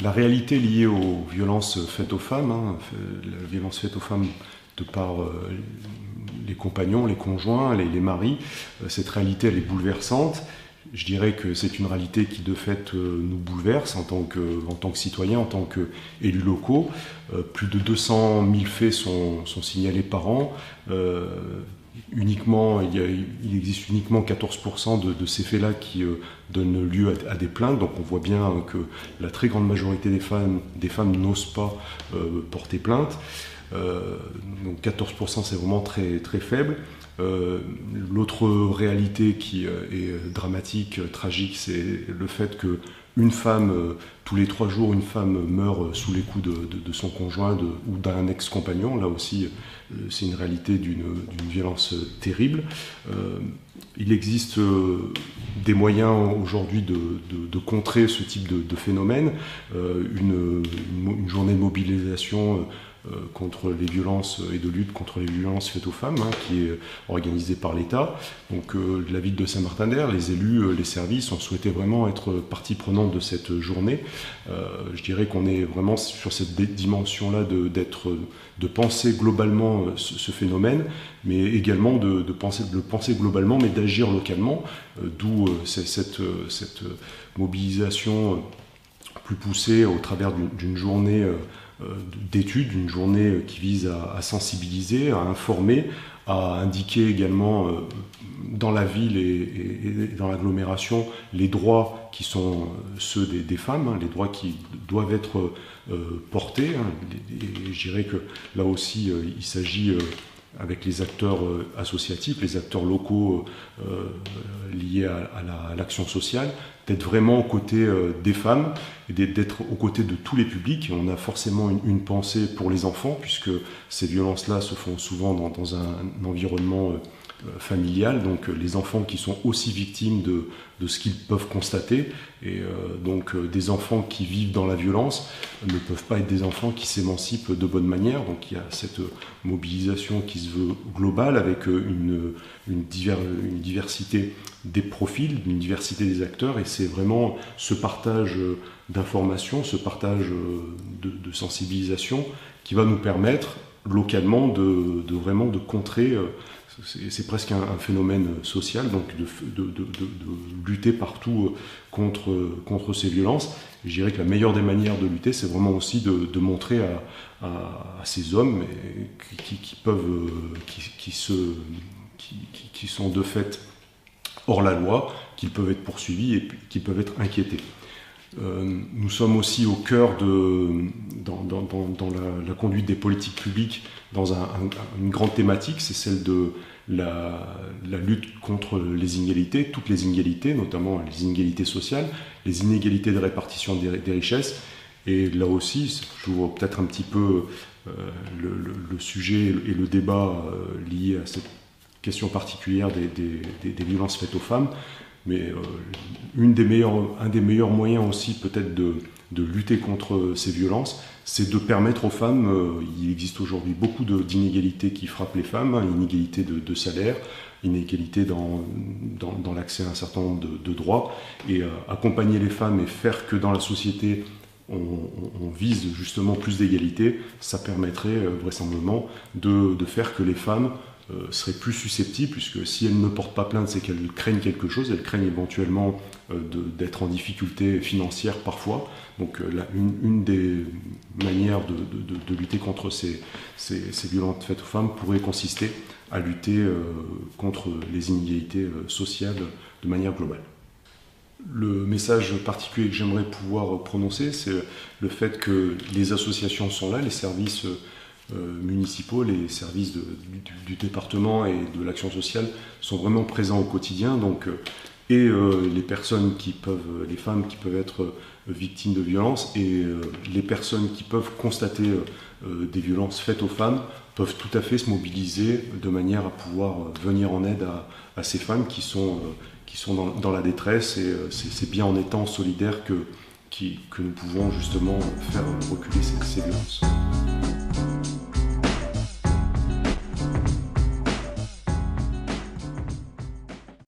La réalité liée aux violences faites aux femmes, la violence faite aux femmes de par les compagnons, les conjoints, les maris, cette réalité elle est bouleversante. Je dirais que c'est une réalité qui de fait nous bouleverse en tant que citoyens, en tant qu'élus locaux. Plus de 200 000 faits sont signalés par an. Il existe uniquement 14% de ces faits-là qui donnent lieu à des plaintes. Donc on voit bien que la très grande majorité des femmes n'osent pas porter plainte. Donc 14% c'est vraiment très, très faible. L'autre réalité qui est dramatique, tragique, c'est le fait que une femme, tous les 3 jours, une femme meurt sous les coups de son conjoint ou d'un ex-compagnon. Là aussi, c'est une réalité d'une violence terrible. Il existe des moyens aujourd'hui de contrer ce type de phénomène. Une journée de mobilisation contre les violences et de lutte contre les violences faites aux femmes, qui est organisée par l'État. Donc la ville de Saint-Martin-d'Hères, les élus, les services ont souhaité vraiment être partie prenante de cette journée. Je dirais qu'on est vraiment sur cette dimension-là de penser globalement ce phénomène, mais également de le penser globalement, mais d'agir localement, d'où cette mobilisation plus poussée au travers d'une journée d'études, une journée qui vise à sensibiliser, à informer, à indiquer également dans la ville et dans l'agglomération les droits qui sont ceux des femmes, les droits qui doivent être portés. Et je dirais que là aussi, il s'agit avec les acteurs associatifs, les acteurs locaux liés à l'action sociale, d'être vraiment aux côtés des femmes et d'être aux côtés de tous les publics. On a forcément une pensée pour les enfants, puisque ces violences-là se font souvent dans un environnement familial, donc les enfants qui sont aussi victimes de ce qu'ils peuvent constater, et donc des enfants qui vivent dans la violence ne peuvent pas être des enfants qui s'émancipent de bonne manière. Donc il y a cette mobilisation qui se veut globale, avec une diversité des profils, une diversité des acteurs, et c'est vraiment ce partage d'informations, ce partage de sensibilisation qui va nous permettre localement de contrer. C'est presque un phénomène social, donc de lutter partout contre ces violences. Et je dirais que la meilleure des manières de lutter, c'est vraiment aussi de montrer à ces hommes qui sont de fait hors la loi, qu'ils peuvent être poursuivis et qu'ils peuvent être inquiétés. Nous sommes aussi au cœur dans la conduite des politiques publiques dans une grande thématique, c'est celle de la lutte contre les inégalités, toutes les inégalités, notamment les inégalités sociales, les inégalités de répartition des richesses. Et là aussi, j'ouvre peut-être un petit peu le sujet et le débat lié à cette question particulière des violences faites aux femmes. Mais un des meilleurs moyens aussi peut-être de lutter contre ces violences, c'est de permettre aux femmes, il existe aujourd'hui beaucoup d'inégalités qui frappent les femmes, inégalités de salaire, inégalités dans l'accès à un certain nombre de droits, et accompagner les femmes et faire que dans la société on vise justement plus d'égalité, ça permettrait vraisemblablement de faire que les femmes seraient plus susceptibles, puisque si elles ne portent pas plainte, c'est qu'elles craignent quelque chose, elles craignent éventuellement d'être en difficulté financière parfois. Donc une des manières de lutter contre ces violences faites aux femmes pourrait consister à lutter contre les inégalités sociales de manière globale. Le message particulier que j'aimerais pouvoir prononcer, c'est le fait que les associations sont là, les services municipaux, les services du département et de l'action sociale sont vraiment présents au quotidien. Donc, les femmes qui peuvent être victimes de violences et les personnes qui peuvent constater des violences faites aux femmes peuvent tout à fait se mobiliser de manière à pouvoir venir en aide à ces femmes qui sont dans la détresse, et c'est bien en étant solidaires que nous pouvons justement faire reculer ces violences.